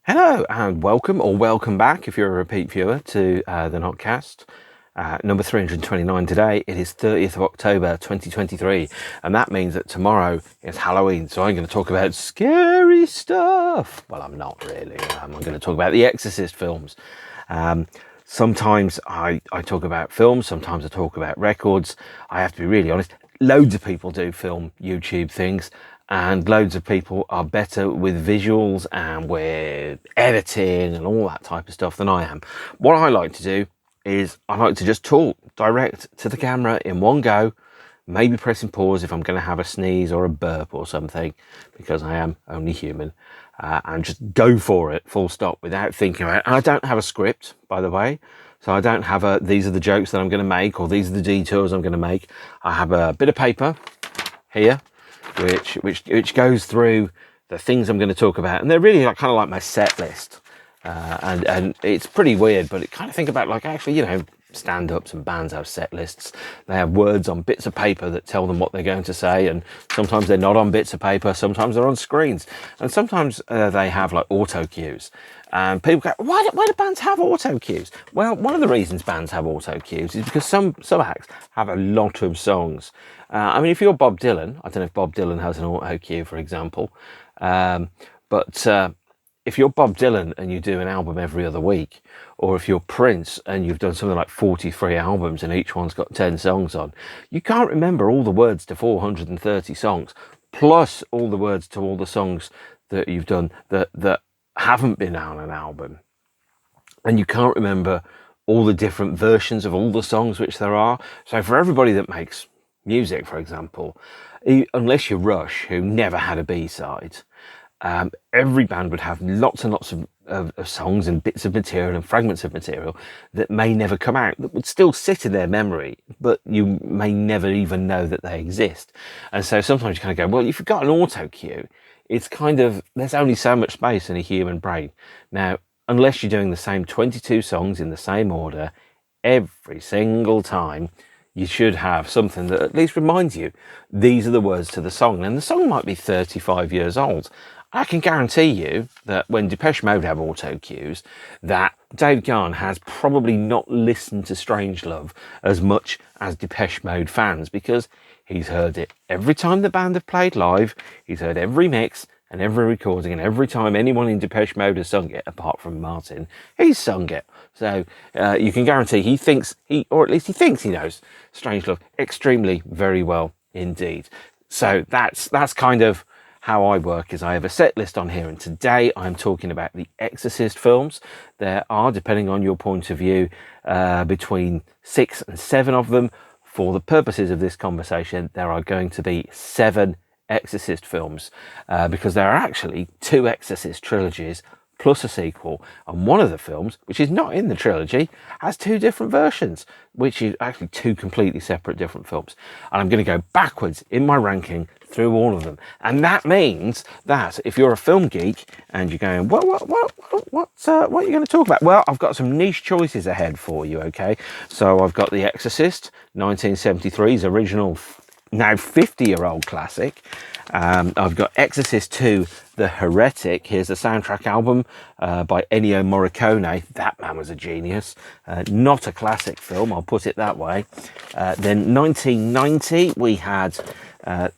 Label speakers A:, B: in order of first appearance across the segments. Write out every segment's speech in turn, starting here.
A: Hello and welcome, or welcome back if you're a repeat viewer, to the NOTCAST. Number 329 today. It is 30th of October 2023, and that means that tomorrow is Halloween, so I'm going to talk about scary stuff. Well, I'm not really. I'm going to talk about the Exorcist films. Sometimes I talk about films, sometimes I talk about records. I have to be really honest, loads of people do film YouTube things, and loads of people are better with visuals and with editing and all that type of stuff than I am. What I like to do is I like to just talk direct to the camera in one go, maybe pressing pause if I'm going to have a sneeze or a burp or something, because I am only human, and just go for it, full stop, without thinking about it. And I don't have a script, by the way, so I don't have these are the jokes that I'm going to make, or these are the detours I'm going to make. I have a bit of paper here, which goes through the things I'm going to talk about, and they're really kind of like my set list. And it's pretty weird, but kind of think about, like, actually, stand-ups and bands have set lists. They have words on bits of paper that tell them what they're going to say, and sometimes they're not on bits of paper, sometimes they're on screens, and sometimes they have like auto cues. And people go, why do bands have auto cues? Well, one of the reasons bands have auto cues is because some acts have a lot of songs. I mean, if you're Bob Dylan, I don't know if Bob Dylan has an auto cue, for example, but if you're Bob Dylan and you do an album every other week, or if you're Prince and you've done something like 43 albums and each one's got 10 songs on, you can't remember all the words to 430 songs, plus all the words to all the songs that you've done that haven't been on an album. And you can't remember all the different versions of all the songs which there are. So for everybody that makes music, for example, unless you're Rush, who never had a B-side, every band would have lots and lots of songs and bits of material and fragments of material that may never come out, that would still sit in their memory, but you may never even know that they exist. And so sometimes you kind of go, well, if you've got an auto cue, it's kind of, there's only so much space in a human brain. Now, unless you're doing the same 22 songs in the same order every single time, you should have something that at least reminds you these are the words to the song. And the song might be 35 years old. I can guarantee you that when Depeche Mode have auto cues, that Dave Gahan has probably not listened to Strangelove as much as Depeche Mode fans, because he's heard it every time the band have played live. He's heard every mix and every recording, and every time anyone in Depeche Mode has sung it, apart from Martin, he's sung it. So you can guarantee he thinks he knows Strangelove extremely very well indeed. So that's kind of how I work. Is I have a set list on here, and today I'm talking about the Exorcist films. There are, depending on your point of view, between 6 and 7 of them. For the purposes of this conversation, there are going to be 7 Exorcist films, because there are actually 2 Exorcist trilogies plus a sequel, and one of the films, which is not in the trilogy, has 2 different versions, which is actually 2 completely separate different films. And I'm going to go backwards in my ranking through all of them, and that means that if you're a film geek and you're going, what are you going to talk about? Well, I've got some niche choices ahead for you. Okay, so I've got The Exorcist, 1973's original, now 50-year-old classic. I've got Exorcist 2, The Heretic. Here's the soundtrack album by Ennio Morricone. That man was a genius. Not a classic film, I'll put it that way. Then 1990, we had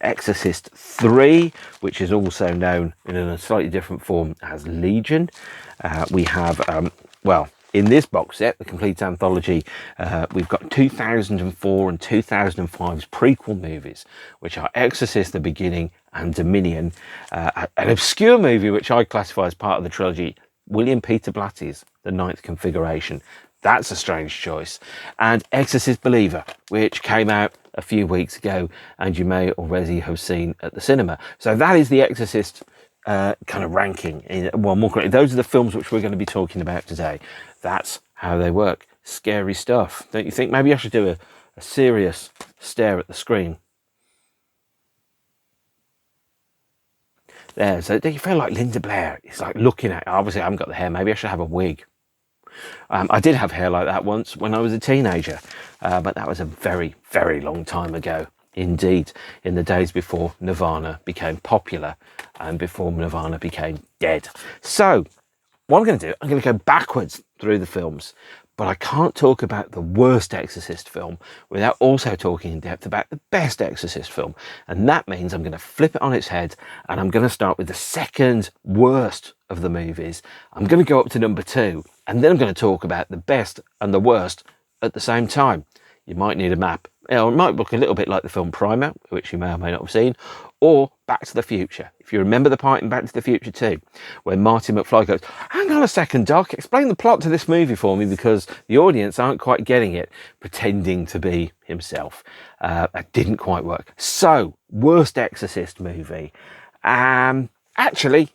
A: Exorcist 3, which is also known in a slightly different form as Legion. We have, in this box set, the complete anthology, we've got 2004 and 2005's prequel movies, which are Exorcist: The Beginning and Dominion. An obscure movie which I classify as part of the trilogy, William Peter Blatty's The Ninth Configuration. That's a strange choice. And Exorcist Believer, which came out a few weeks ago and you may already have seen at the cinema. So that is the Exorcist kind of ranking. Well, more correctly, those are the films which we're going to be talking about today. That's how they work. Scary stuff, don't you think? Maybe I should do a serious stare at the screen. There, so do you feel like Linda Blair? It's like looking at, obviously I haven't got the hair, maybe I should have a wig. I did have hair like that once when I was a teenager, but that was a very, very long time ago. Indeed, in the days before Nirvana became popular and before Nirvana became dead. So, what I'm going to do, I'm going to go backwards through the films, but I can't talk about the worst Exorcist film without also talking in depth about the best Exorcist film. And that means I'm going to flip it on its head, and I'm going to start with the second worst of the movies. I'm going to go up to number 2, and then I'm going to talk about the best and the worst at the same time. You might need a map. It might look a little bit like the film Primer, which you may or may not have seen, or Back to the Future. If you remember the part in Back to the Future 2, where Marty McFly goes, hang on a second, Doc, explain the plot to this movie for me, because the audience aren't quite getting it, pretending to be himself. That didn't quite work. So, worst Exorcist movie. Actually,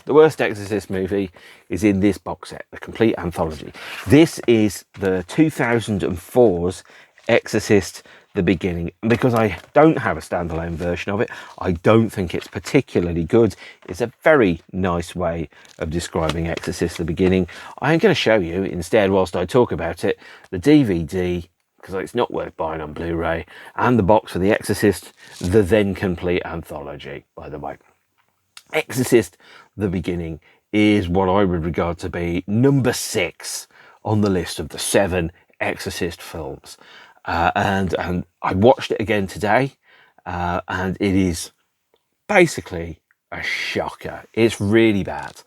A: the worst Exorcist movie is in this box set, the complete anthology. This is the 2004's Exorcist the Beginning. And because I don't have a standalone version of it, I don't think it's particularly good. It's a very nice way of describing Exorcist the Beginning. I'm going to show you instead, whilst I talk about it, the DVD, because it's not worth buying on Blu-ray, and the box for The Exorcist, the then complete anthology, by the way. Exorcist the Beginning is what I would regard to be number 6 on the list of the 7 Exorcist films. And I watched it again today, and it is basically a shocker. It's really bad.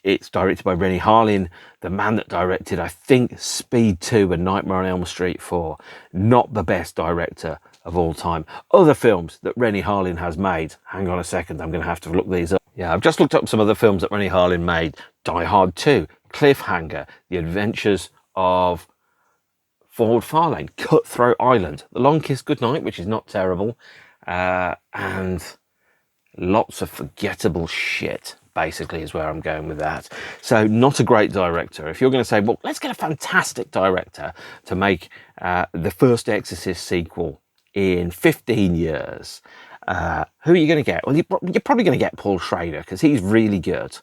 A: It's directed by Rennie Harlin, the man that directed, I think, Speed 2 and Nightmare on Elm Street 4. Not the best director of all time. Other films that Rennie Harlin has made. Hang on a second, I'm going to have to look these up. Yeah, I've just looked up some other films that Rennie Harlin made. Die Hard 2, Cliffhanger, The Adventures of Ford Farlane, Cutthroat Island, The Long Kiss Goodnight, which is not terrible, and lots of forgettable shit, basically, is where I'm going with that. So not a great director. If you're going to say, well, let's get a fantastic director to make the first Exorcist sequel in 15 years, who are you going to get? Well, you're probably going to get Paul Schrader, because he's really good.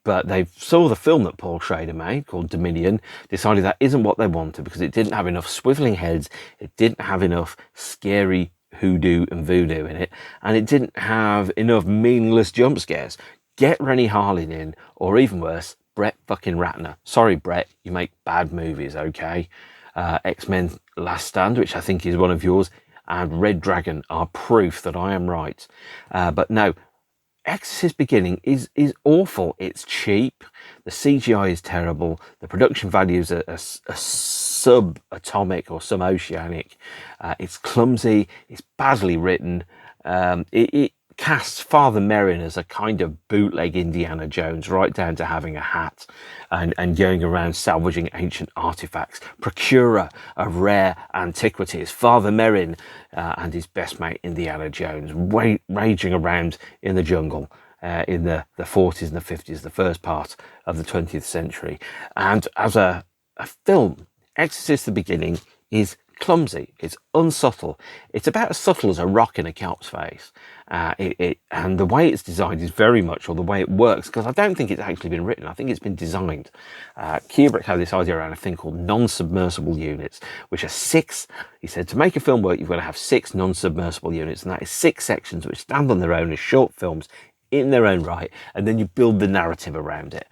A: But they saw the film that Paul Schrader made, called Dominion, decided that isn't what they wanted, because it didn't have enough swiveling heads, it didn't have enough scary hoodoo and voodoo in it, and it didn't have enough meaningless jump scares. Get Rennie Harlin in, or even worse, Brett fucking Ratner. Sorry, Brett, you make bad movies, okay? X-Men Last Stand, which I think is one of yours, and Red Dragon are proof that I am right. But no, Exorcist Beginning is awful. It's cheap. The CGI is terrible. The production values are subatomic or suboceanic. It's clumsy. It's badly written. It casts Father Merrin as a kind of bootleg Indiana Jones, right down to having a hat and going around salvaging ancient artifacts. Procurer of rare antiquities. Father Merrin and his best mate Indiana Jones raging around in the jungle in the 40s and the 50s, the first part of the 20th century. And as a film, Exorcist the Beginning is clumsy, it's unsubtle, it's about as subtle as a rock in a cop's face, and the way it's designed is very much, or the way it works, because I don't think it's actually been written, I think it's been designed. Kubrick had this idea around a thing called non-submersible units, which are 6, he said, to make a film work you've got to have 6 non-submersible units, and that is 6 sections which stand on their own as short films in their own right, and then you build the narrative around it.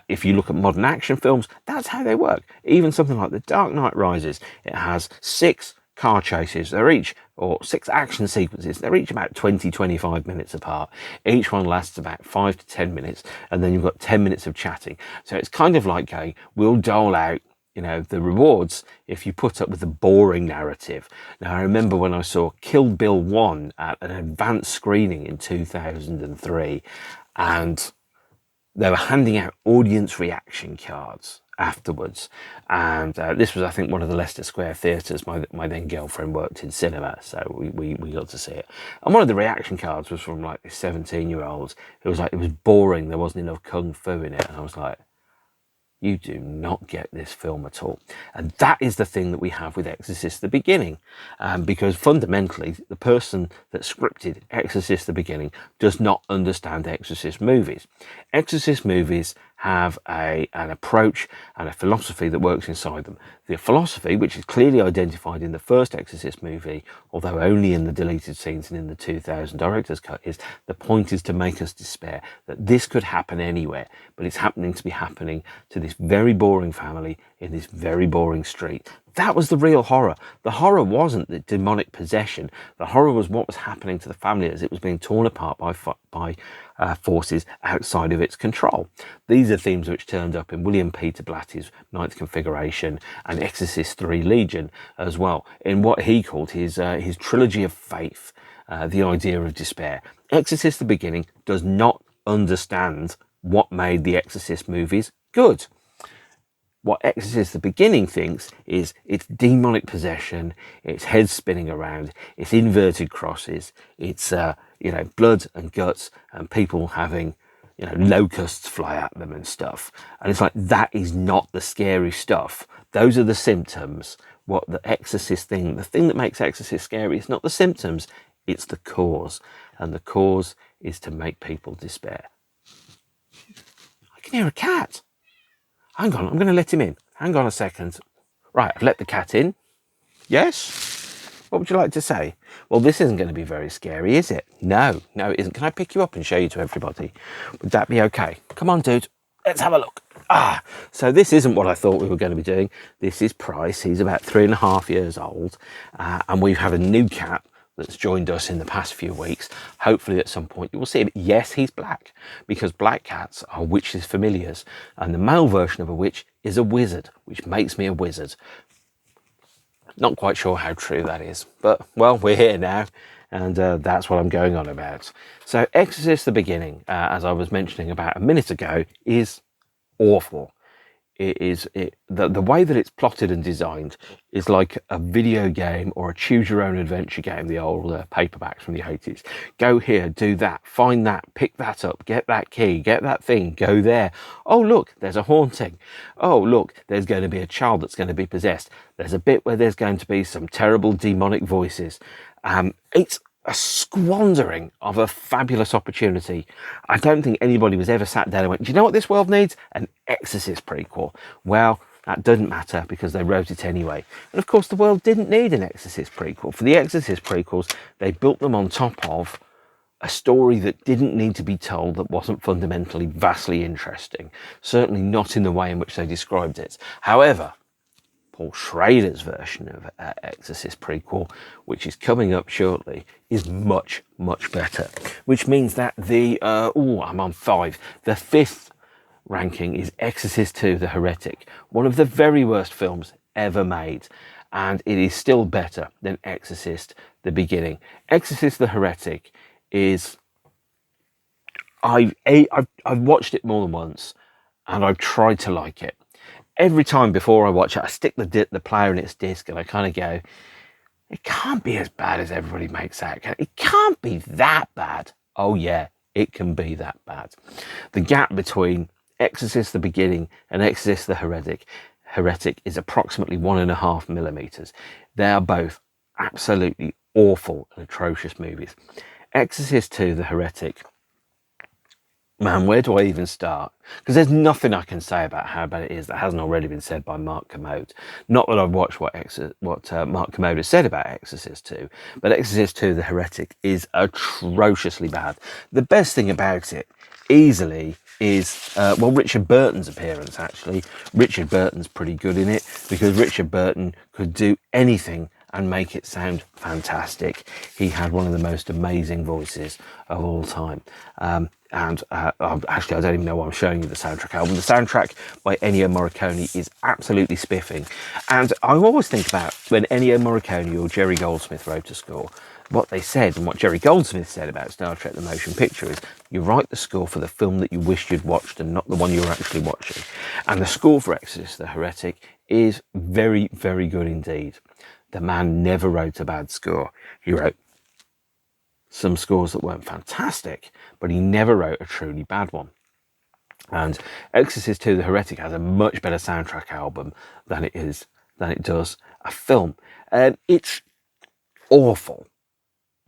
A: If you look at modern action films, that's how they work. Even something like The Dark Knight Rises, it has 6 car chases, they're each, or 6 action sequences, they're each about 20-25 minutes apart. Each one lasts about 5 to 10 minutes, and then you've got 10 minutes of chatting. So it's kind of like going, we'll dole out, you know, the rewards if you put up with the boring narrative. Now, I remember when I saw Kill Bill 1 at an advanced screening in 2003, and they were handing out audience reaction cards afterwards. And this was, I think, one of the Leicester Square theatres. My then girlfriend worked in cinema, so we got to see it. And one of the reaction cards was from like this 17-year-old. It was like, it was boring, there wasn't enough kung fu in it. And I was like, you do not get this film at all. And that is the thing that we have with Exorcist the Beginning. Because fundamentally, the person that scripted Exorcist the Beginning does not understand Exorcist movies. Exorcist movies have an approach and a philosophy that works inside them. The philosophy, which is clearly identified in the first Exorcist movie, although only in the deleted scenes and in the 2000 director's cut, is the point is to make us despair that this could happen anywhere, but it's happening to this very boring family in this very boring street. That was the real horror. The horror wasn't the demonic possession. The horror was what was happening to the family as it was being torn apart by forces outside of its control. These are themes which turned up in William Peter Blatty's Ninth Configuration and Exorcist III Legion as well, in what he called his trilogy of faith, the idea of despair. Exorcist the Beginning does not understand what made the Exorcist movies good. What Exorcist the Beginning thinks is it's demonic possession, it's heads spinning around, it's inverted crosses, it's blood and guts and people having locusts fly at them and stuff. And it's like, that is not the scary stuff. Those are the symptoms. What the Exorcist thing, the thing that makes Exorcist scary is not the symptoms, it's the cause. And the cause is to make people despair. I can hear a cat. Hang on, I'm going to let him in. Hang on a second. Right, I've let the cat in. Yes? What would you like to say? Well, this isn't going to be very scary, is it? No, it isn't. Can I pick you up and show you to everybody? Would that be okay? Come on, dude. Let's have a look. So this isn't what I thought we were going to be doing. This is Price. He's about 3.5 years old. And we have a new cat that's joined us in the past few weeks. Hopefully at some point you will see him. Yes, he's black, because black cats are witches' familiars, and the male version of a witch is a wizard, which makes me a wizard. Not quite sure how true that is, but well, we're here now, and that's what I'm going on about. So Exorcist the Beginning, as I was mentioning about a minute ago, is awful. The way that it's plotted and designed is like a video game or a choose your own adventure game, the old paperbacks from the 80s. Go here, do that, find that, pick that up, get that key, get that thing, go there. Oh, look, there's a haunting. Oh, look, there's going to be a child that's going to be possessed. There's a bit where there's going to be some terrible demonic voices. It's a squandering of a fabulous opportunity. I don't think anybody was ever sat down and went, do you know what this world needs? An Exorcist prequel. Well, that doesn't matter because they wrote it anyway. And of course, the world didn't need an Exorcist prequel. For the Exorcist prequels, they built them on top of a story that didn't need to be told, that wasn't fundamentally vastly interesting. Certainly not in the way in which they described it. However, Paul Schrader's version of Exorcist prequel, which is coming up shortly, is much, much better. Which means that I'm on 5. The 5th ranking is Exorcist II, The Heretic, one of the very worst films ever made. And it is still better than Exorcist the Beginning. Exorcist the Heretic is... I've watched it more than once, and I've tried to like it. Every time before I watch it, I stick the player in its disc and I kind of go, it can't be as bad as everybody makes out. It can't be that bad. Oh yeah, it can be that bad. The gap between Exorcist the Beginning and Exorcist the Heretic is approximately 1.5 millimeters. They are both absolutely awful and atrocious movies. Exorcist II, The Heretic, man, where do I even start? Because there's nothing I can say about how bad it is that hasn't already been said by Mark Kermode. Not that I've watched what Mark Kermode has said about Exorcist II, but Exorcist II, The Heretic is atrociously bad. The best thing about it, easily, is, Richard Burton's appearance, actually. Richard Burton's pretty good in it, because Richard Burton could do anything and make it sound fantastic. He had one of the most amazing voices of all time. Actually, I don't even know why I'm showing you the soundtrack album. The soundtrack by Ennio Morricone is absolutely spiffing. And I always think about when Ennio Morricone or Jerry Goldsmith wrote a score, what they said and what Jerry Goldsmith said about Star Trek The Motion Picture is, you write the score for the film that you wished you'd watched and not the one you were actually watching. And the score for Exorcist the Heretic is very, very good indeed. The man never wrote a bad score. He wrote some scores that weren't fantastic, but he never wrote a truly bad one. And Exorcist II, The Heretic has a much better soundtrack album than it does a film. It's awful.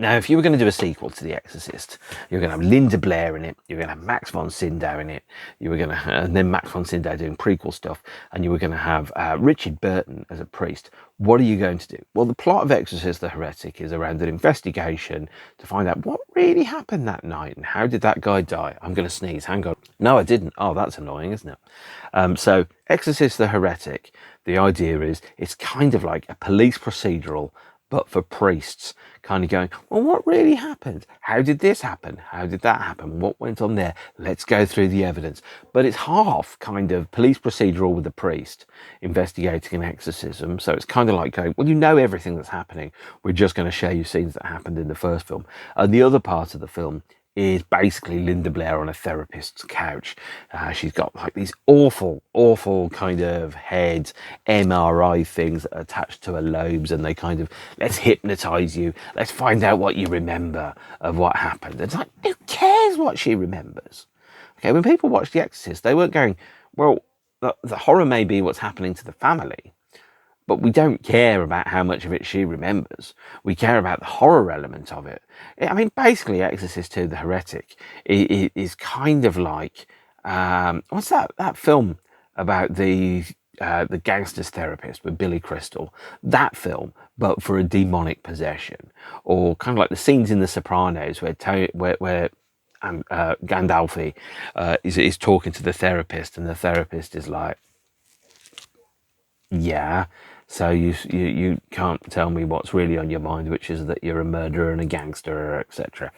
A: Now, if you were going to do a sequel to The Exorcist, you're going to have Linda Blair in it, you're going to have Max von Sydow in it, you were going to and then Max von Sydow doing prequel stuff, and you were going to have Richard Burton as a priest. What are you going to do? Well, the plot of Exorcist the Heretic is around an investigation to find out what really happened that night and how did that guy die. I'm going to sneeze, hang on. No, I didn't. Oh, that's annoying, isn't it? So Exorcist the Heretic, the idea is it's kind of like a police procedural, but for priests, kind of going, well, what really happened? How did this happen? How did that happen? What went on there? Let's go through the evidence. But it's half kind of police procedural with the priest investigating an exorcism. So it's kind of like going, well, you know everything that's happening. We're just going to show you scenes that happened in the first film. And the other part of the film is basically Linda Blair on a therapist's couch. She's got like these awful kind of head MRI things that are attached to her lobes, and they kind of, let's hypnotize you, let's find out what you remember of what happened. It's like, who cares what she remembers? Okay, when people watch The Exorcist, they weren't going, well, the horror may be what's happening to the family, but we don't care about how much of it she remembers. We care about the horror element of it. I mean, basically, Exorcist II, The Heretic, is kind of like, what's that film about the gangster's therapist with Billy Crystal? That film, but for a demonic possession. Or kind of like the scenes in The Sopranos where Gandolfini is talking to the therapist, and the therapist is like, yeah, so you can't tell me what's really on your mind, which is that you're a murderer and a gangster, etc.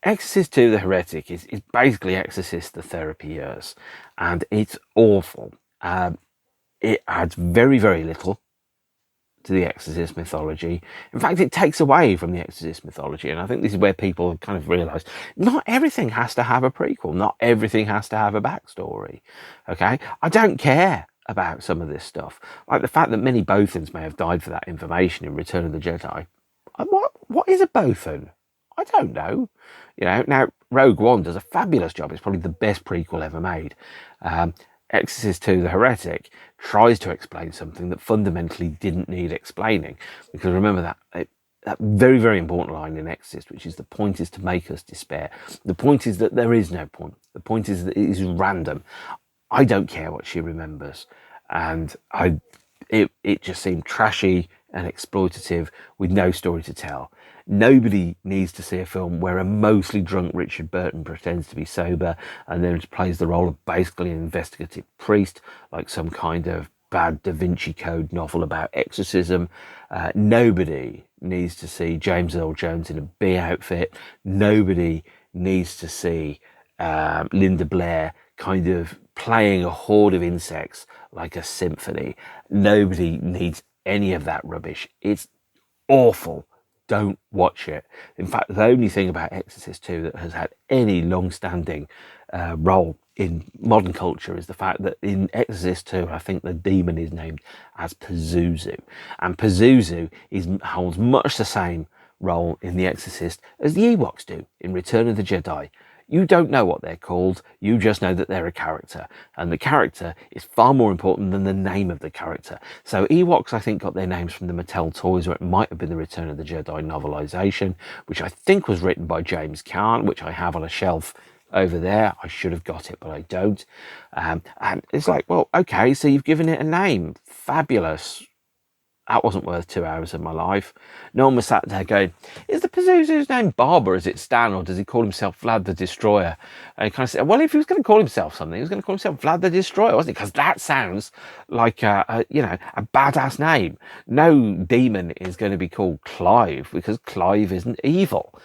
A: Exorcist II, The Heretic is basically Exorcist the therapy years, and it's awful. It adds very, very little to the Exorcist mythology. In fact, it takes away from the Exorcist mythology, and I think this is where people kind of realise not everything has to have a prequel, not everything has to have a backstory. Okay, I don't care about some of this stuff, like the fact that many Bothans may have died for that information in Return of the Jedi. What is a Bothan? I don't know. You know, now Rogue One does a fabulous job. It's probably the best prequel ever made. Exorcist II, The Heretic, tries to explain something that fundamentally didn't need explaining. Because remember that very, very important line in Exorcist, which is the point is to make us despair. The point is that there is no point. The point is that it is random. I don't care what she remembers. And it just seemed trashy and exploitative with no story to tell. Nobody needs to see a film where a mostly drunk Richard Burton pretends to be sober and then plays the role of basically an investigative priest, like some kind of bad Da Vinci Code novel about exorcism. Nobody needs to see James Earl Jones in a bee outfit. Nobody needs to see Linda Blair kind of playing a horde of insects like a symphony. Nobody needs any of that rubbish. It's awful. Don't watch it. In fact, the only thing about Exorcist II that has had any long-standing role in modern culture is the fact that in Exorcist II, I think the demon is named as Pazuzu. And Pazuzu holds much the same role in The Exorcist as the Ewoks do in Return of the Jedi. You don't know what they're called, you just know that they're a character. And the character is far more important than the name of the character. So Ewoks, I think, got their names from the Mattel toys, or it might have been the Return of the Jedi novelisation, which I think was written by James Caan, which I have on a shelf over there. I should have got it, but I don't. And it's like, well, okay, so you've given it a name. Fabulous. That wasn't worth 2 hours of my life. No one was sat there going, is the Pazuzu's name Bob, or is it Stan, or does he call himself Vlad the Destroyer? And he kind of said, well, if he was going to call himself something, he was going to call himself Vlad the Destroyer, wasn't he? Because that sounds like a badass name. No demon is going to be called Clive, because Clive isn't evil.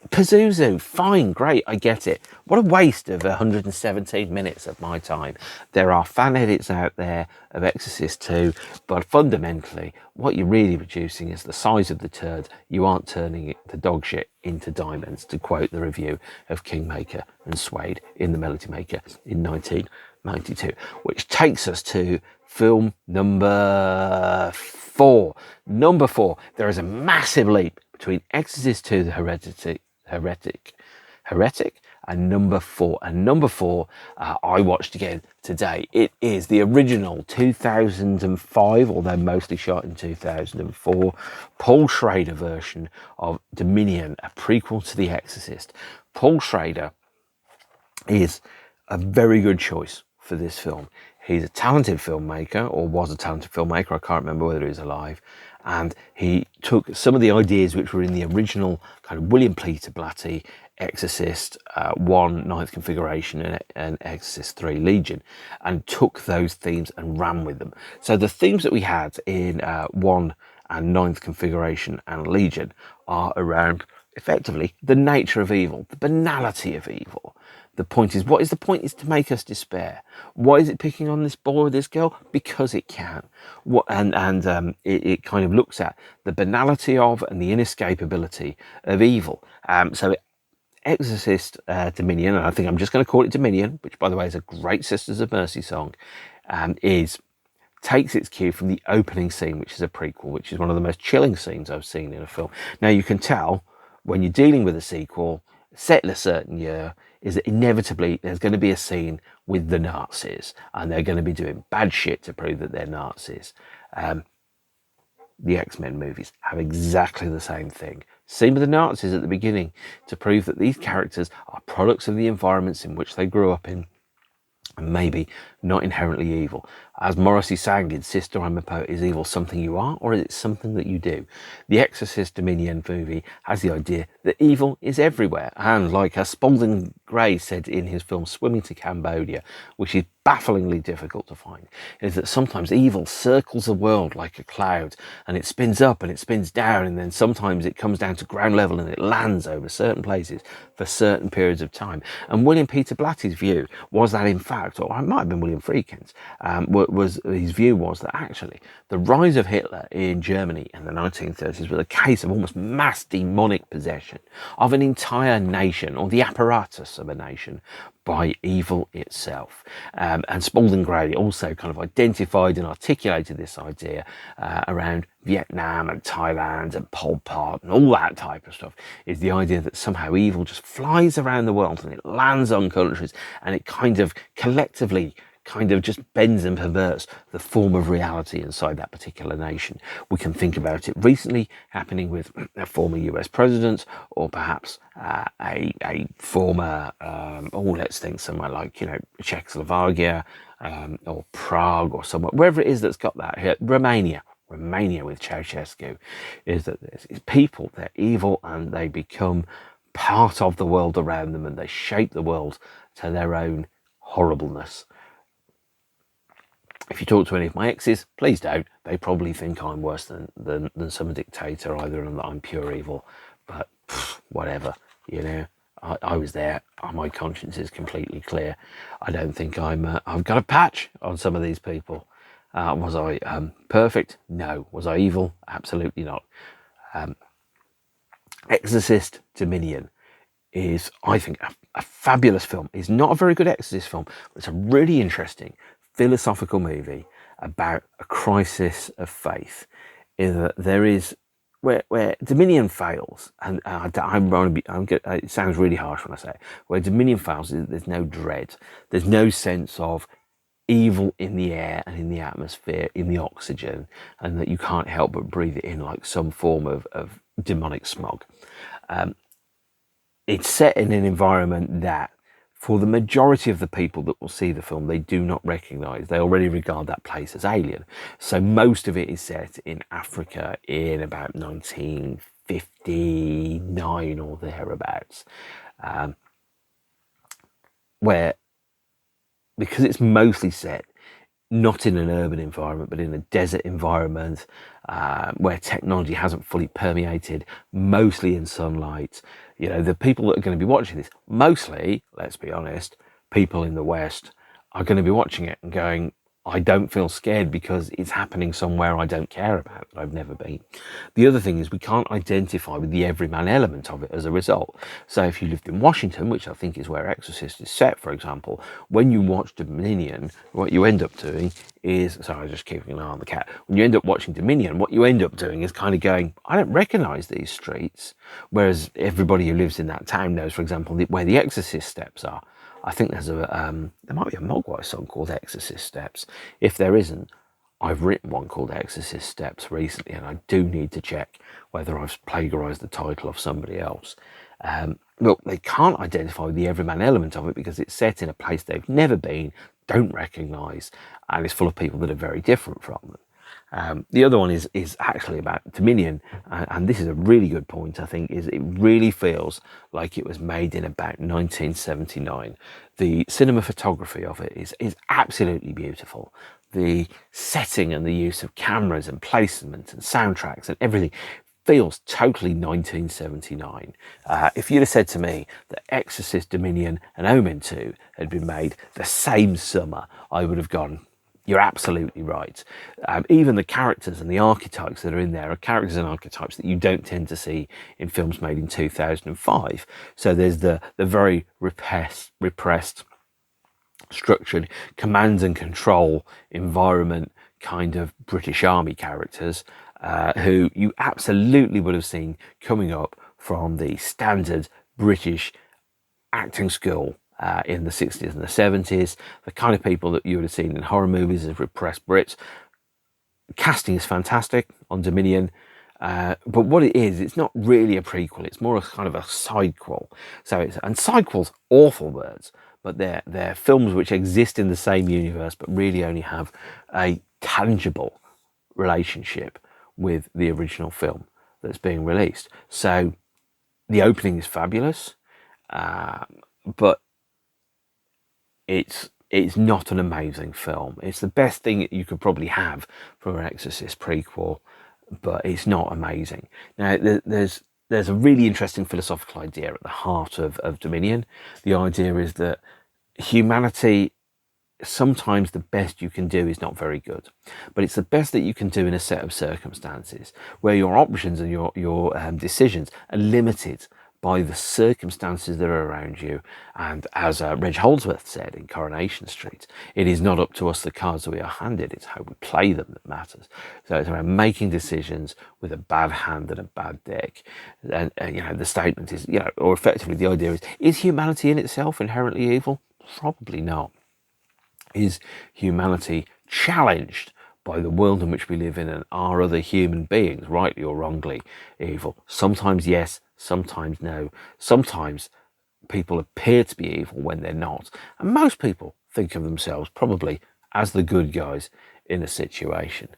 A: Pazuzu, fine, great, I get it. What a waste of 117 minutes of my time. There are fan edits out there of Exorcist 2, but fundamentally, what you're really producing is the size of the turd. You aren't turning the dog shit into diamonds, to quote the review of Kingmaker and Suede in The Melody Maker in 1992, which takes us to film number 4. Number 4, there is a massive leap between Exorcist 2, The Heretic, and number 4. And number 4, I watched again today. It is the original 2005, although mostly shot in 2004, Paul Schrader version of Dominion, a prequel to The Exorcist. Paul Schrader is a very good choice for this film. He's a talented filmmaker, or was a talented filmmaker. I can't remember whether he's alive. And he took some of the ideas which were in the original kind of William Peter Blatty Exorcist 1 Ninth Configuration and Exorcist 3 Legion, and took those themes and ran with them. So the themes that we had in 1 and Ninth Configuration and Legion are around effectively the nature of evil, the banality of evil. The point is, what is the point? Is to make us despair. Why is it picking on this boy or this girl? Because it can. It kind of looks at the banality of and the inescapability of evil. So Exorcist Dominion, and I think I'm just going to call it Dominion, which by the way is a great Sisters of Mercy song, takes its cue from the opening scene, which is a prequel, which is one of the most chilling scenes I've seen in a film. Now you can tell when you're dealing with a sequel set in a certain year, is that inevitably there's going to be a scene with the Nazis, and they're going to be doing bad shit to prove that they're Nazis. The X-Men movies have exactly the same thing. Scene with the Nazis at the beginning to prove that these characters are products of the environments in which they grew up in, and maybe not inherently evil. As Morrissey sang in Sister, I'm a Poet, is evil something you are, or is it something that you do? The Exorcist Dominion movie has the idea that evil is everywhere, and like Spalding Gray said in his film Swimming to Cambodia, which is bafflingly difficult to find, is that sometimes evil circles the world like a cloud, and it spins up and it spins down, and then sometimes it comes down to ground level and it lands over certain places for certain periods of time. And William Peter Blatty's view was that, in fact, or it might have been William Friedkin's, his view was that actually the rise of Hitler in Germany in the 1930s was a case of almost mass demonic possession of an entire nation, or the apparatus of a nation, by evil itself. And Spalding Gray also kind of identified and articulated this idea around Vietnam and Thailand and Pol Pot and all that type of stuff, is the idea that somehow evil just flies around the world and it lands on countries, and it kind of collectively kind of just bends and perverts the form of reality inside that particular nation. We can think about it recently happening with a former US president, or perhaps a former, let's think somewhere like, Czechoslovakia, or Prague, or somewhere, wherever it is that's got that here, Romania with Ceausescu, is that there's people, they're evil, and they become part of the world around them, and they shape the world to their own horribleness. If you talk to any of my exes, please don't. They probably think I'm worse than some dictator either, and that I'm pure evil. But whatever, I was there. My conscience is completely clear. I don't think I've got a patch on some of these people. Was I perfect? No. Was I evil? Absolutely not. Exorcist Dominion is, I think, a fabulous film. It's not a very good Exorcist film, but it's a really interesting philosophical movie about a crisis of faith. In that there is where Dominion fails, and it sounds really harsh when I say it. Where Dominion fails, there's no dread, there's no sense of evil in the air and in the atmosphere, in the oxygen, and that you can't help but breathe it in like some form of demonic smog. It's set in an environment that, for the majority of the people that will see the film, they do not recognise. They already regard that place as alien. So most of it is set in Africa in about 1959 or thereabouts, where, because it's mostly set not in an urban environment, but in a desert environment, where technology hasn't fully permeated, mostly in sunlight. The people that are going to be watching this, mostly, let's be honest, people in the West, are going to be watching it and going, I don't feel scared because it's happening somewhere I don't care about, that I've never been. The other thing is we can't identify with the everyman element of it as a result. So if you lived in Washington, which I think is where Exorcist is set, for example, when you watch Dominion, what you end up doing is, sorry, I'm just keeping an eye on the cat. When you end up watching Dominion, what you end up doing is kind of going, I don't recognise these streets. Whereas everybody who lives in that town knows, for example, where the Exorcist steps are. I think there's there might be a Mogwai song called Exorcist Steps. If there isn't, I've written one called Exorcist Steps recently, and I do need to check whether I've plagiarised the title of somebody else. Look, they can't identify with the everyman element of it because it's set in a place they've never been, don't recognise, and it's full of people that are very different from them. The other one is actually about Dominion, and this is a really good point, I think, is it really feels like it was made in about 1979. The cinematography of it is absolutely beautiful. The setting and the use of cameras and placement and soundtracks and everything feels totally 1979. If you'd have said to me that Exorcist, Dominion and Omen 2 had been made the same summer, I would have gone, you're absolutely right. Even the characters and the archetypes that are in there are characters and archetypes that you don't tend to see in films made in 2005. So there's the very repressed, structured command and control environment kind of British Army characters who you absolutely would have seen coming up from the standard British acting school in the 60s and the 70s, the kind of people that you would have seen in horror movies as repressed Brits. Casting is fantastic on Dominion, but what it is, it's not really a prequel, it's more a kind of a sidequel. And sidequels, awful words, but they're films which exist in the same universe but really only have a tangible relationship with the original film that's being released. So the opening is fabulous, but it's not an amazing film. It's the best thing that you could probably have from an Exorcist prequel, but it's not amazing. Now, there's a really interesting philosophical idea at the heart of Dominion. The idea is that humanity, sometimes the best you can do is not very good, but it's the best that you can do in a set of circumstances where your options and your decisions are limited by the circumstances that are around you. And as Reg Holdsworth said in Coronation Street, it is not up to us the cards that we are handed, it's how we play them that matters. So it's around making decisions with a bad hand and a bad deck. And the statement is, or effectively the idea is humanity in itself inherently evil? Probably not. Is humanity challenged by the world in which we live in, and are other human beings, rightly or wrongly, evil? Sometimes yes, sometimes no. Sometimes people appear to be evil when they're not, and most people think of themselves probably as the good guys in a situation.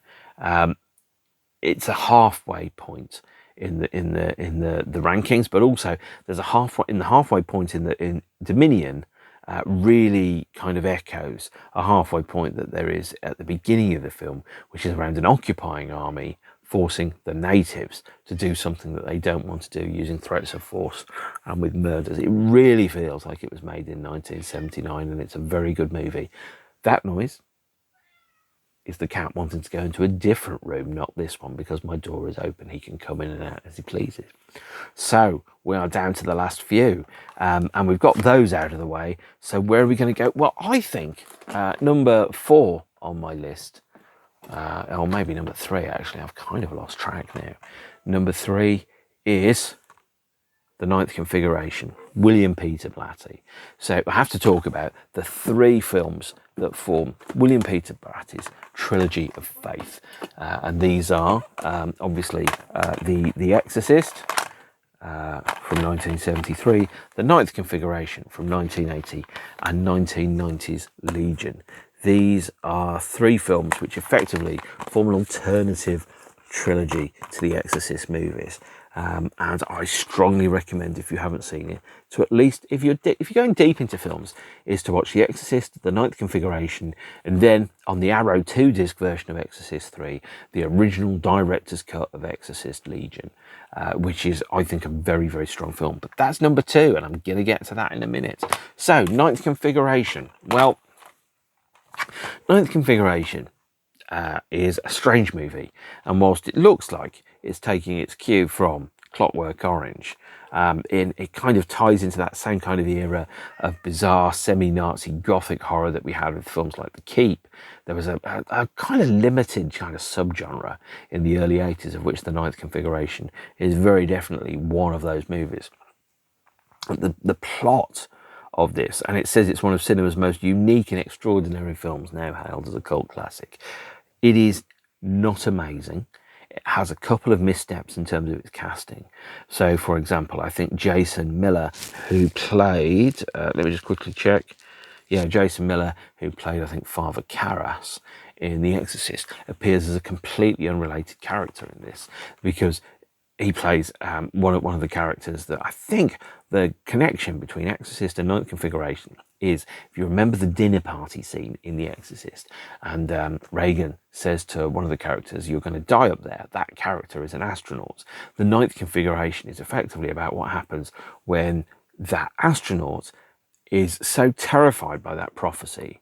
A: It's a halfway point in the rankings, but also there's a halfway point in Dominion. Really kind of echoes a halfway point that there is at the beginning of the film, which is around an occupying army forcing the natives to do something that they don't want to do, using threats of force and with murders. It really feels like it was made in 1979, and it's a very good movie. That noise is the cat wanting to go into a different room, not this one, because my door is open. He can come in and out as he pleases. So we are down to the last few, and we've got those out of the way. So where are we going to go? Well, I think number 4 on my list, or maybe number 3, actually. I've kind of lost track now. Number 3 is The Ninth Configuration, William Peter Blatty. So I have to talk about the 3 films that form William Peter Blatty's trilogy of faith. And these are obviously The Exorcist from 1973, The Ninth Configuration from 1980, and 1990's Legion. These are 3 films which effectively form an alternative trilogy to the Exorcist movies. And I strongly recommend, if you haven't seen it, to at least, if you're going deep into films, is to watch The Exorcist, The Ninth Configuration, and then on the Arrow 2-disc version of Exorcist 3, the original director's cut of Exorcist Legion, which is, I think, a very, very strong film. But that's number 2, and I'm going to get to that in a minute. So, Ninth Configuration. Well, Ninth Configuration is a strange movie, and whilst it looks like it's taking its cue from Clockwork Orange, it kind of ties into that same kind of era of bizarre semi-Nazi gothic horror that we had with films like The Keep. There was a kind of limited kind of subgenre in the early 80s, of which The Ninth Configuration is very definitely one of those movies. The plot of this, and it says it's one of cinema's most unique and extraordinary films, now hailed as a cult classic. It is not amazing. It has a couple of missteps in terms of its casting. So, for example, I think Jason Miller, who played, let me just quickly check. Yeah, Jason Miller, who played, I think, Father Karras in The Exorcist, appears as a completely unrelated character in this, because he plays one of the characters that I think the connection between Exorcist and Ninth Configuration is, if you remember the dinner party scene in The Exorcist, and Reagan says to one of the characters, "You're going to die up there." That character is an astronaut. The Ninth Configuration is effectively about what happens when that astronaut is so terrified by that prophecy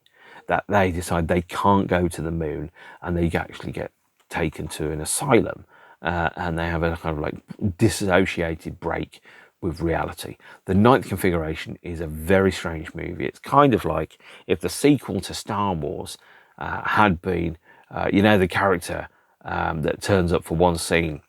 A: that they decide they can't go to the moon, and they actually get taken to an asylum. And they have a kind of like dissociated break with reality. The Ninth Configuration is a very strange movie. It's kind of like if the sequel to Star Wars had been, the character that turns up for one scene,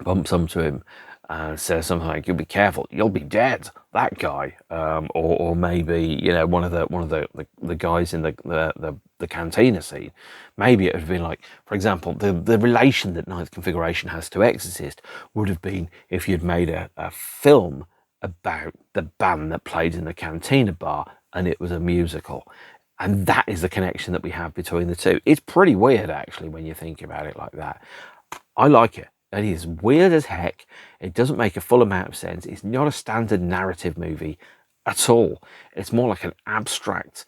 A: bumps onto him and says something like, "You'll be careful, you'll be dead." That guy, or maybe one of the guys in the cantina scene. Maybe it would have been like, for example, the relation that Ninth Configuration has to Exorcist would have been if you'd made a film about the band that played in the cantina bar and it was a musical. And that is the connection that we have between the two. It's pretty weird, actually, when you think about it like that. I like it. It is weird as heck. It doesn't make a full amount of sense. It's not a standard narrative movie at all. It's more like an abstract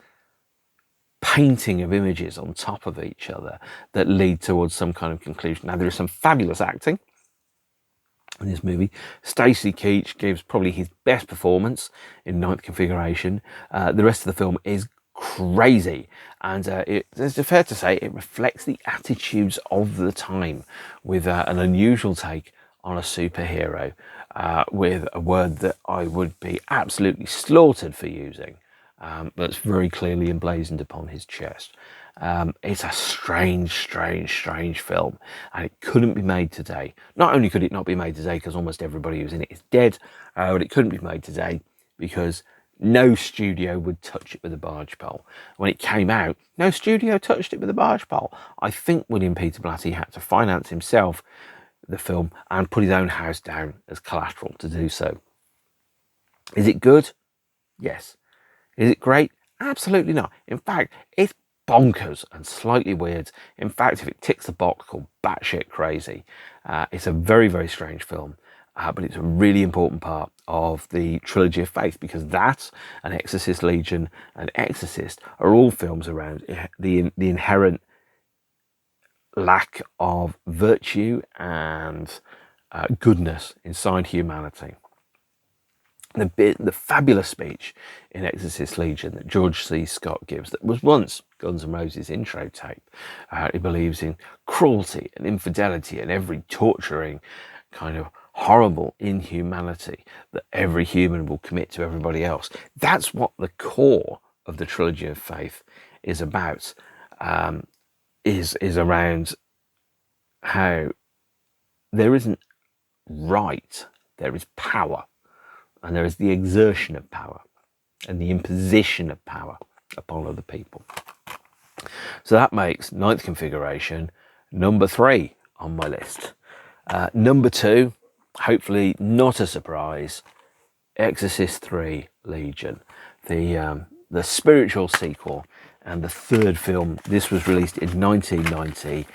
A: painting of images on top of each other that lead towards some kind of conclusion. Now, there is some fabulous acting in this movie. Stacy Keach gives probably his best performance in Ninth Configuration. The rest of the film is crazy, and it's fair to say it reflects the attitudes of the time, with an unusual take on a superhero, with a word that I would be absolutely slaughtered for using, that's very clearly emblazoned upon his chest. It's a strange film, and it couldn't be made today. Not only could it not be made today because almost everybody who's in it is dead, but it couldn't be made today because no studio would touch it with a barge pole. When it came out, no studio touched it with a barge pole. I think William Peter Blatty had to finance himself the film and put his own house down as collateral to do so. Is it good? Yes. Is it great? Absolutely not. In fact, it's bonkers and slightly weird. In fact, if it ticks the box called batshit crazy, it's a very strange film. But it's a really important part of the trilogy of faith, because that and Exorcist Legion and Exorcist are all films around the inherent lack of virtue and goodness inside humanity. The fabulous speech in Exorcist Legion that George C. Scott gives, that was once Guns N' Roses' intro tape. He believes in cruelty and infidelity and every torturing kind of horrible inhumanity that every human will commit to everybody else. That's what the core of the trilogy of faith is about. Is around how there isn't right, there is power, and there is the exertion of power and the imposition of power upon other people. So that makes Ninth Configuration number 3 on my list. Number 2, hopefully not a surprise, Exorcist 3 Legion, the spiritual sequel and the third film. This was released in 1990,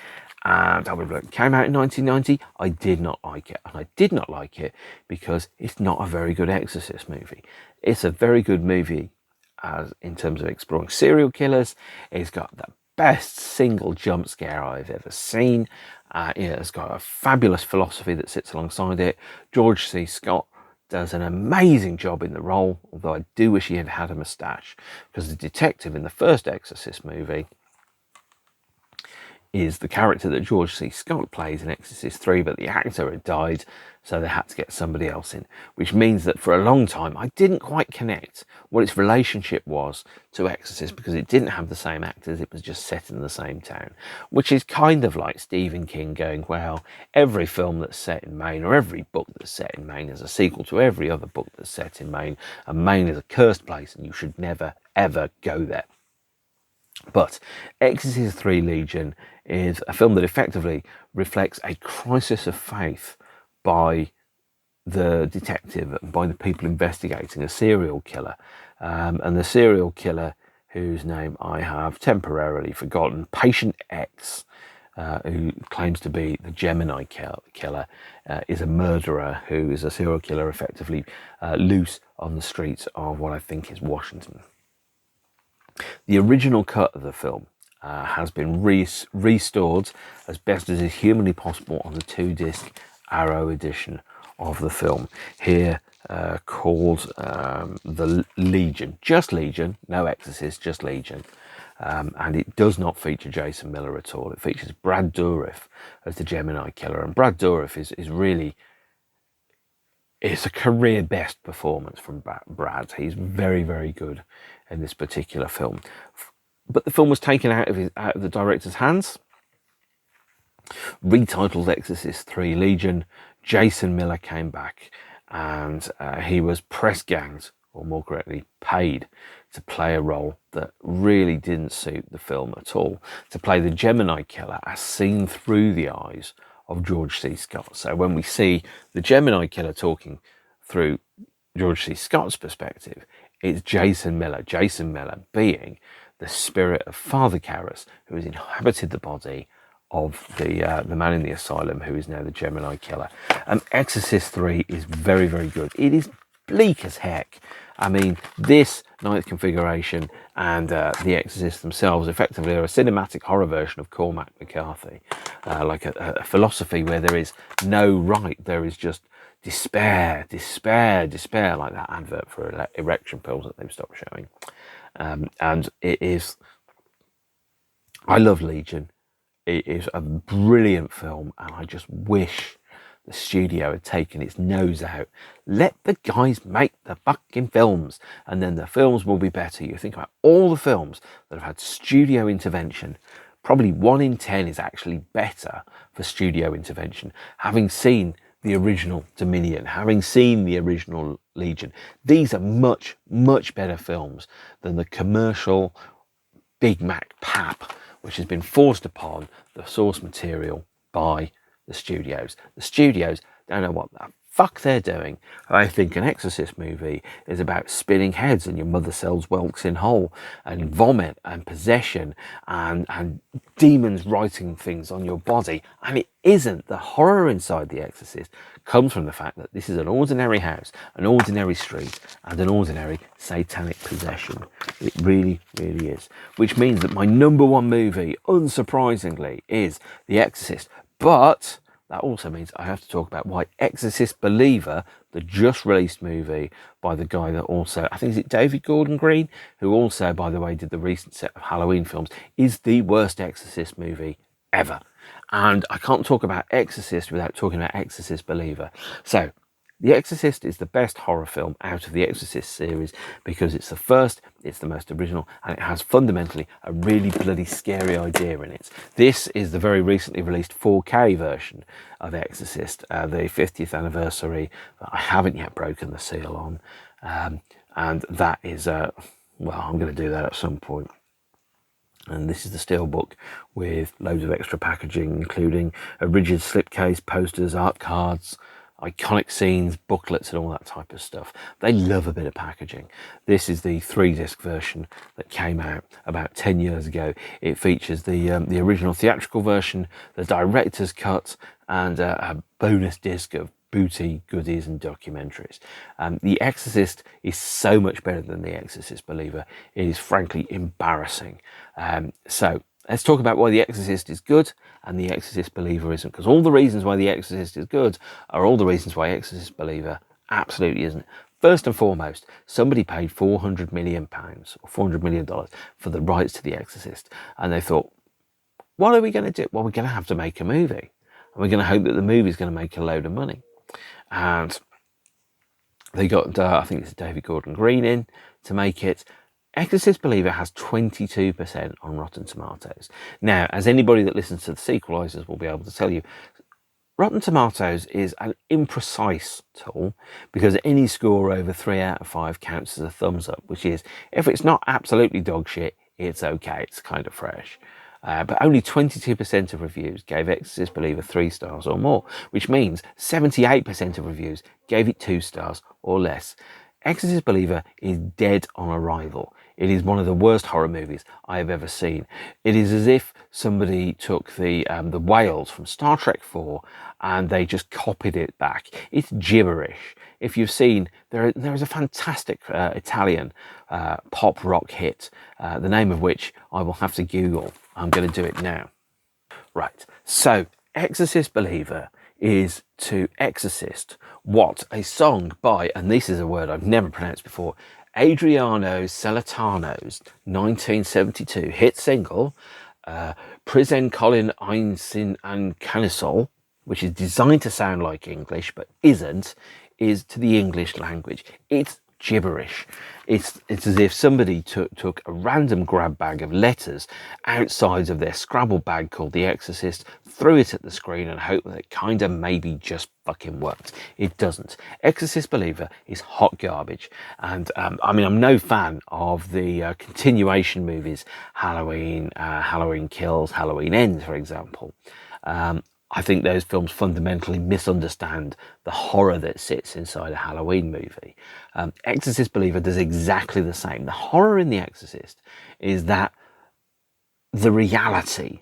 A: and it came out in 1990. I did not like it, and I did not like it because it's not a very good Exorcist movie. It's a very good movie as in terms of exploring serial killers. It's got the best single jump scare I've ever seen. It's got a fabulous philosophy that sits alongside it. George C. Scott does an amazing job in the role, although I do wish he had had a moustache, because the detective in the first Exorcist movie is the character that George C. Scott plays in Exorcist 3, but the actor had died, so they had to get somebody else in, which means that for a long time I didn't quite connect what its relationship was to Exorcist, because it didn't have the same actors, it was just set in the same town, which is kind of like Stephen King going, well, every film that's set in Maine, or every book that's set in Maine, is a sequel to every other book that's set in Maine, and Maine is a cursed place and you should never ever go there. But Exorcist 3 Legion is a film that effectively reflects a crisis of faith by the detective and by the people investigating a serial killer. And the serial killer, whose name I have temporarily forgotten, Patient X, who claims to be the Gemini killer, is a murderer who is a serial killer effectively loose on the streets of what I think is Washington. The original cut of the film has been restored as best as is humanly possible on the 2-disc Arrow edition of the film, here called the Legion. Just Legion, no Exorcist, just Legion. And it does not feature Jason Miller at all. It features Brad Dourif as the Gemini killer. And Brad Dourif is really... it's a career best performance from Brad. He's very, very good in this particular film. But the film was taken out of the director's hands, retitled Exorcist 3 Legion. Jason Miller came back, and he was press ganged, or more correctly, paid to play a role that really didn't suit the film at all, to play the Gemini killer as seen through the eyes of George C. Scott. So when we see the Gemini killer talking through George C. Scott's perspective, it's Jason Miller being the spirit of Father Karras, who has inhabited the body of the man in the asylum, who is now the Gemini killer. Exorcist 3 is very, very good. It is bleak as heck. I mean, this ninth configuration and The Exorcist themselves effectively are a cinematic horror version of Cormac McCarthy, like a philosophy where there is no right, there is just despair, despair, despair, like that advert for erection pills that they've stopped showing. And it is, I love Legion. It is a brilliant film, and I just wish the studio had taken its nose out. Let the guys make the fucking films, and then the films will be better. You think about all the films that have had studio intervention, probably 1 in 10 is actually better for studio intervention. Having seen the original Dominion, having seen the original Legion, these are much, much better films than the commercial Big Mac pap, which has been forced upon the source material by the studios. The studios don't know what the fuck they're doing. I think an Exorcist movie is about spinning heads and your mother sells whelks in whole, and vomit and possession and demons writing things on your body. And it isn't. The horror inside The Exorcist comes from the fact that this is an ordinary house, an ordinary street, and an ordinary satanic possession. It really, really is. Which means that my number one movie, unsurprisingly, is The Exorcist. But that also means I have to talk about why Exorcist Believer, the just released movie by the guy that also, I think, is it David Gordon Green, who also, by the way, did the recent set of Halloween films, is the worst Exorcist movie ever. And I can't talk about Exorcist without talking about Exorcist Believer. So, The Exorcist is the best horror film out of the Exorcist series because it's the first, it's the most original, and it has fundamentally a really bloody scary idea in it. This is the very recently released 4K version of Exorcist, the 50th anniversary that I haven't yet broken the seal on. And that is, well, I'm going to do that at some point. And this is the steelbook with loads of extra packaging, including a rigid slipcase, posters, art cards, iconic scenes, booklets, and all that type of stuff. They love a bit of packaging. This is the 3-disc version that came out about 10 years ago. It features the original theatrical version, the director's cut, and a bonus disc of booty, goodies, and documentaries. The Exorcist is so much better than The Exorcist Believer. It is frankly embarrassing. So let's talk about why The Exorcist is good and The Exorcist Believer isn't, because all the reasons why The Exorcist is good are all the reasons why Exorcist Believer Absolutely isn't. First and foremost, somebody paid £400 million or $400 million for the rights to The Exorcist. And they thought, what are we going to do? Well, we're going to have to make a movie. And we're going to hope that the movie is going to make a load of money. And they got, I think it's David Gordon Green in to make it. Exorcist Believer has 22% on Rotten Tomatoes. Now, as anybody that listens to the Sequelizers will be able to tell you, Rotten Tomatoes is an imprecise tool because any score over 3 out of 5 counts as a thumbs up, which is, if it's not absolutely dog shit, it's okay, it's kind of fresh. But only 22% of reviews gave Exorcist Believer 3 stars or more, which means 78% of reviews gave it 2 stars or less. Exorcist Believer is dead on arrival. It is one of the worst horror movies I have ever seen. It is as if somebody took the whales from Star Trek 4 and they just copied it back. It's gibberish. If you've seen, there is a fantastic Italian pop rock hit, the name of which I will have to Google. I'm going to do it now. Right, so Exorcist Believer is to Exorcist what a song by, and this is a word I've never pronounced before, Adriano Celentano's 1972 hit single, Prisen Colin Einsin and Canisol, which is designed to sound like English but isn't, is to the English language. It's gibberish. It's as if somebody took a random grab bag of letters outside of their Scrabble bag called The Exorcist, threw it at the screen and hoped that it kind of maybe just fucking worked. It doesn't. Exorcist Believer is hot garbage. And I mean, I'm no fan of the continuation movies, Halloween, Halloween Kills, Halloween Ends, for example. I think those films fundamentally misunderstand the horror that sits inside a Halloween movie. Exorcist Believer does exactly the same. The horror in The Exorcist is that the reality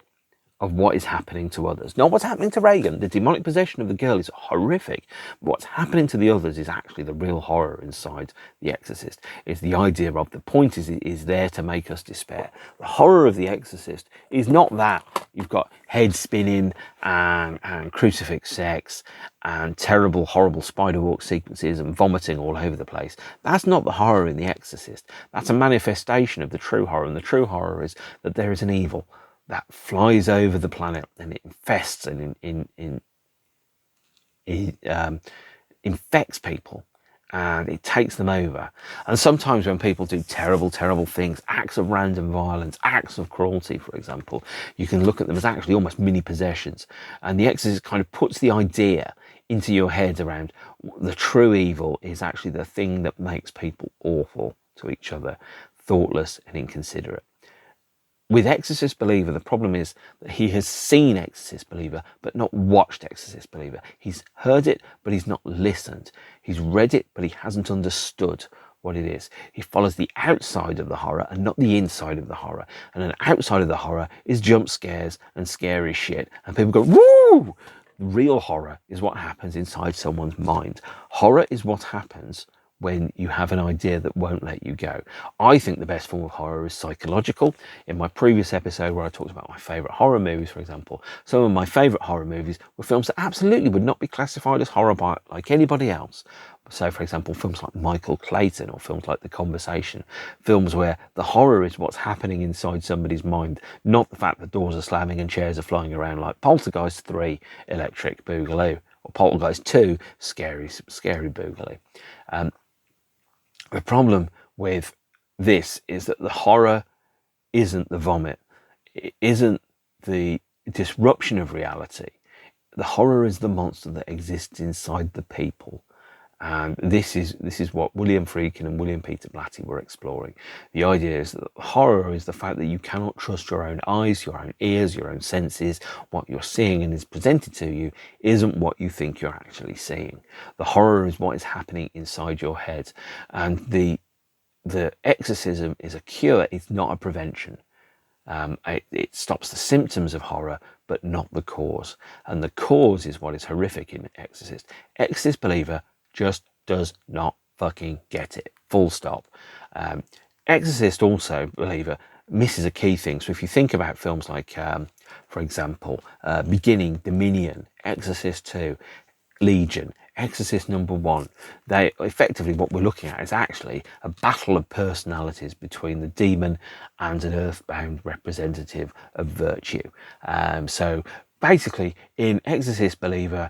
A: of what is happening to others. Not what's happening to Reagan. The demonic possession of the girl is horrific. But what's happening to the others is actually the real horror inside The Exorcist. It's the idea of the point is there to make us despair. The horror of The Exorcist is not that you've got head spinning and crucifix sex and terrible, horrible spider walk sequences and vomiting all over the place. That's not the horror in The Exorcist. That's a manifestation of the true horror. And the true horror is that there is an evil that flies over the planet and it infests and infects people, and it takes them over. And sometimes when people do terrible, terrible things, acts of random violence, acts of cruelty, for example, you can look at them as actually almost mini possessions. And The Exorcist kind of puts the idea into your head around the true evil is actually the thing that makes people awful to each other, thoughtless and inconsiderate. With Exorcist Believer, the problem is that he has seen Exorcist Believer, but not watched Exorcist Believer. He's heard it, but he's not listened. He's read it, but he hasn't understood what it is. He follows the outside of the horror and not the inside of the horror. And an outside of the horror is jump scares and scary shit. And people go, woo! Real horror is what happens inside someone's mind. Horror is what happens when you have an idea that won't let you go. I think the best form of horror is psychological. In my previous episode where I talked about my favourite horror movies, for example, some of my favourite horror movies were films that absolutely would not be classified as horror by like anybody else. So, for example, films like Michael Clayton or films like The Conversation, films where the horror is what's happening inside somebody's mind, not the fact that doors are slamming and chairs are flying around, like Poltergeist 3, Electric Boogaloo, or Poltergeist 2, Scary Boogaloo. The problem with this is that the horror isn't the vomit. It isn't the disruption of reality. The horror is the monster that exists inside the people. And this is what William Friedkin and William Peter Blatty were exploring. The idea is that horror is the fact that you cannot trust your own eyes, your own ears, your own senses. What you're seeing and is presented to you isn't what you think you're actually seeing. The horror is what is happening inside your head. And the exorcism is a cure, it's not a prevention. It stops the symptoms of horror, but not the cause. And the cause is what is horrific in Exorcist. Exorcist Believer just does not fucking get it. Full stop. Exorcist also, Believer, misses a key thing. So if you think about films like, for example, Beginning, Dominion, Exorcist 2, Legion, Exorcist number 1, they effectively, what we're looking at is actually a battle of personalities between the demon and an earthbound representative of virtue. So basically, in Exorcist Believer,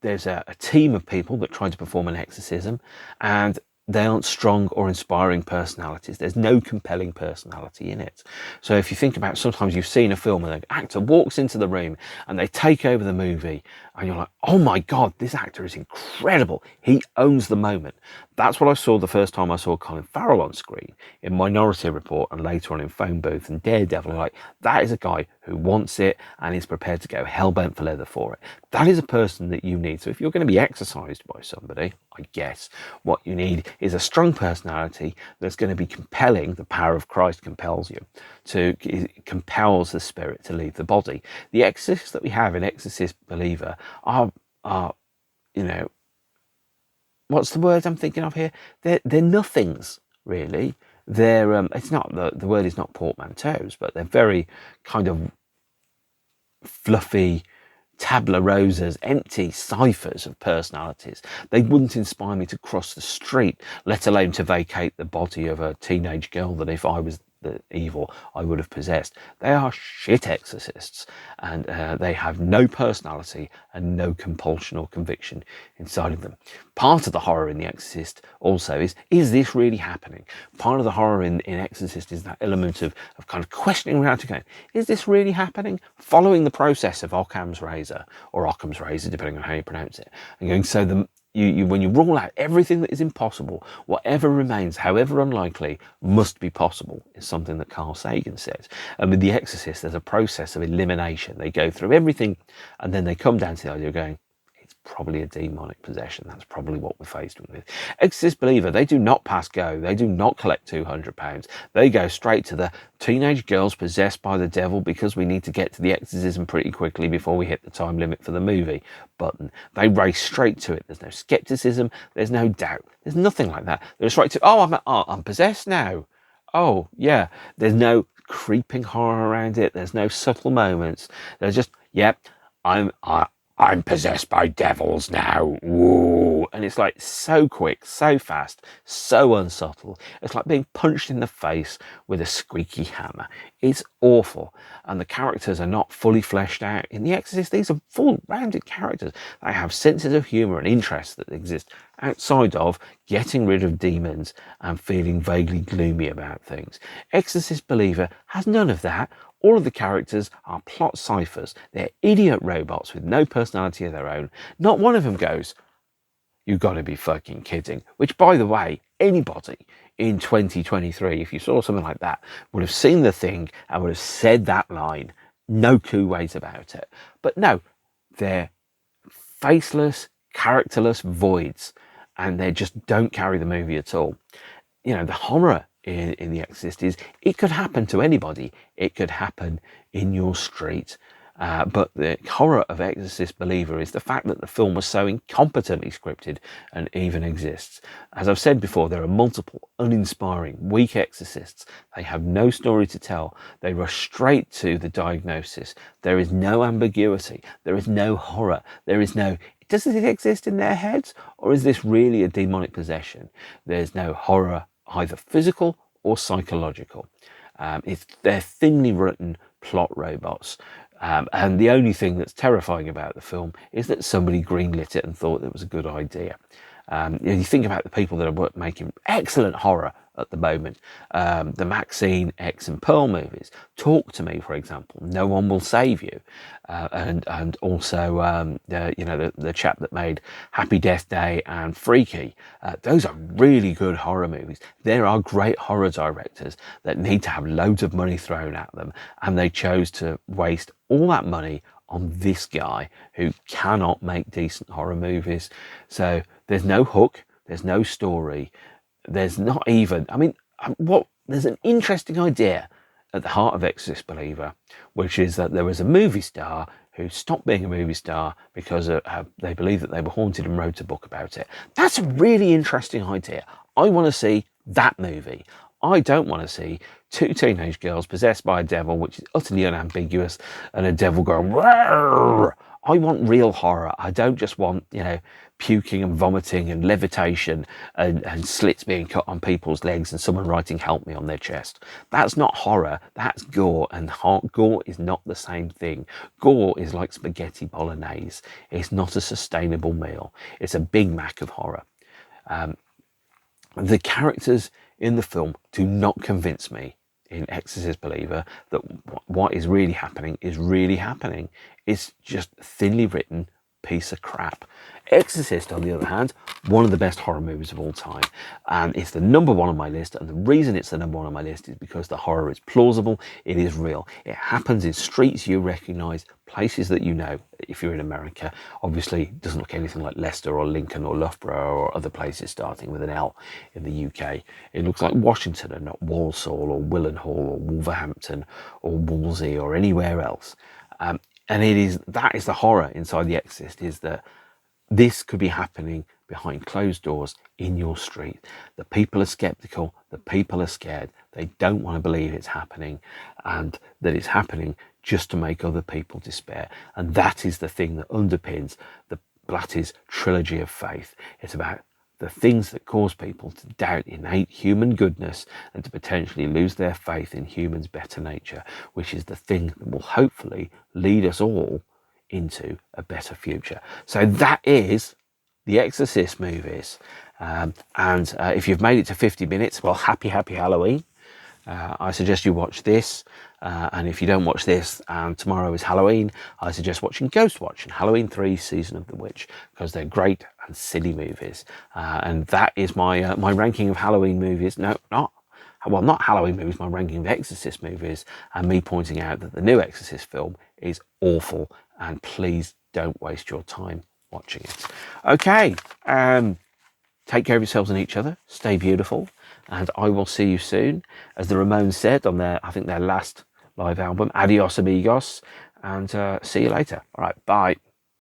A: there's a team of people that try to perform an exorcism, and they aren't strong or inspiring personalities. There's no compelling personality in it. So if you think about, sometimes you've seen a film and an actor walks into the room and they take over the movie and you're like, oh my God, this actor is incredible. He owns the moment. That's what I saw the first time I saw Colin Farrell on screen in Minority Report and later on in Phone Booth and Daredevil. Like, that is a guy who wants it and is prepared to go hell-bent for leather for it. That is a person that you need. So if you're going to be exercised by somebody, I guess what you need is a strong personality that's going to be compelling. The power of Christ compels you it compels the spirit to leave the body. The exorcists that we have in Exorcist Believer are what's the word I'm thinking of here? They're nothings, really. They're it's not the word is not portmanteaus, but they're very kind of fluffy tabula rosas, empty ciphers of personalities. They wouldn't inspire me to cross the street, let alone to vacate the body of a teenage girl that, if I was the evil, I would have possessed. They are shit exorcists, and they have no personality and no compulsion or conviction inside of them. Part of the horror in The Exorcist also is this really happening? Part of the horror in Exorcist is that element of kind of questioning reality, going, is this really happening? Following the process of Occam's razor, or Occam's razor, depending on how you pronounce it, and going, so when you rule out everything that is impossible, whatever remains, however unlikely, must be possible, is something that Carl Sagan says. And with The Exorcist, there's a process of elimination. They go through everything, and then they come down to the idea of going, it's probably a demonic possession. That's probably what we're faced with. Exorcist Believer, they do not pass go. They do not collect £200. They go straight to the teenage girls possessed by the devil because we need to get to the exorcism pretty quickly before we hit the time limit for the movie button. They race straight to it. There's no skepticism. There's no doubt. There's nothing like that. They're straight to, I'm possessed now. Oh, yeah. There's no creeping horror around it. There's no subtle moments. There's just, yep, I'm possessed by devils now. Whoa. And it's like so quick, so fast, so unsubtle. It's like being punched in the face with a squeaky hammer. It's awful. And the characters are not fully fleshed out. In The Exorcist, these are full-rounded characters. They have senses of humour and interests that exist outside of getting rid of demons and feeling vaguely gloomy about things. Exorcist Believer has none of that. All of the characters are plot ciphers. They're idiot robots with no personality of their own. Not one of them goes, "You've got to be fucking kidding." Which, by the way, anybody in 2023, if you saw something like that, would have seen The Thing and would have said that line. No two ways about it. But no, they're faceless, characterless voids, and they just don't carry the movie at all. You know, the horror in The Exorcist is, it could happen to anybody. It could happen in your street. But the horror of Exorcist Believer is the fact that the film was so incompetently scripted and even exists. As I've said before, there are multiple uninspiring, weak exorcists. They have no story to tell. They rush straight to the diagnosis. There is no ambiguity. There is no horror. There is no, does it exist in their heads? Or is this really a demonic possession? There's no horror, either physical or psychological. They're thinly written plot robots. And the only thing that's terrifying about the film is that somebody greenlit it and thought it was a good idea. You think about the people that are making excellent horror at the moment. The Maxine, X and Pearl movies. Talk to Me, for example. No One Will Save You. And also, the chap that made Happy Death Day and Freaky. Those are really good horror movies. There are great horror directors that need to have loads of money thrown at them, and they chose to waste all that money on this guy who cannot make decent horror movies. So there's no hook, there's no story, there's not even, there's an interesting idea at the heart of Exorcist Believer, which is that there was a movie star who stopped being a movie star because they believed that they were haunted and wrote a book about it. That's a really interesting idea. I want to see that movie. I don't want to see two teenage girls possessed by a devil, which is utterly unambiguous, and a devil going, "Rawr!" I want real horror. I don't just want, puking and vomiting and levitation and slits being cut on people's legs and someone writing "help me" on their chest. That's not horror, that's gore, and gore is not the same thing. Gore is like spaghetti bolognese. It's not a sustainable meal. It's a Big Mac of horror. The characters in the film do not convince me in Exorcist Believer that what is really happening is really happening. It's just thinly written piece of crap. Exorcist, on the other hand, one of the best horror movies of all time, and it's the number one on my list. And the reason it's the number one on my list is because the horror is plausible, it is real, it happens in streets you recognize, places that you know. If you're in America, obviously it doesn't look anything like Leicester or Lincoln or Loughborough or other places starting with an L. In the UK, it looks like Washington and not Walsall or Willenhall or Wolverhampton or Wolsey or anywhere else. And that is the horror inside The Exorcist, is that this could be happening behind closed doors in your street. The people are skeptical, the people are scared, they don't want to believe it's happening, and that it's happening just to make other people despair. And that is the thing that underpins the Blatty's trilogy of faith. It's about the things that cause people to doubt innate human goodness and to potentially lose their faith in humans' better nature, which is the thing that will hopefully lead us all into a better future. So that is the Exorcist movies. And if you've made it to 50 minutes, well, happy Halloween. I suggest you watch this. And if you don't watch this and tomorrow is Halloween, I suggest watching Ghost Watch and Halloween 3 Season of the Witch, because they're great and silly movies. And that is my my ranking of Halloween movies. No, not Halloween movies, my ranking of Exorcist movies, and me pointing out that the new Exorcist film is awful, and please don't waste your time watching it. Okay, take care of yourselves and each other, stay beautiful, and I will see you soon. As the Ramones said on their last live album, adios amigos, and see you later. All right, bye.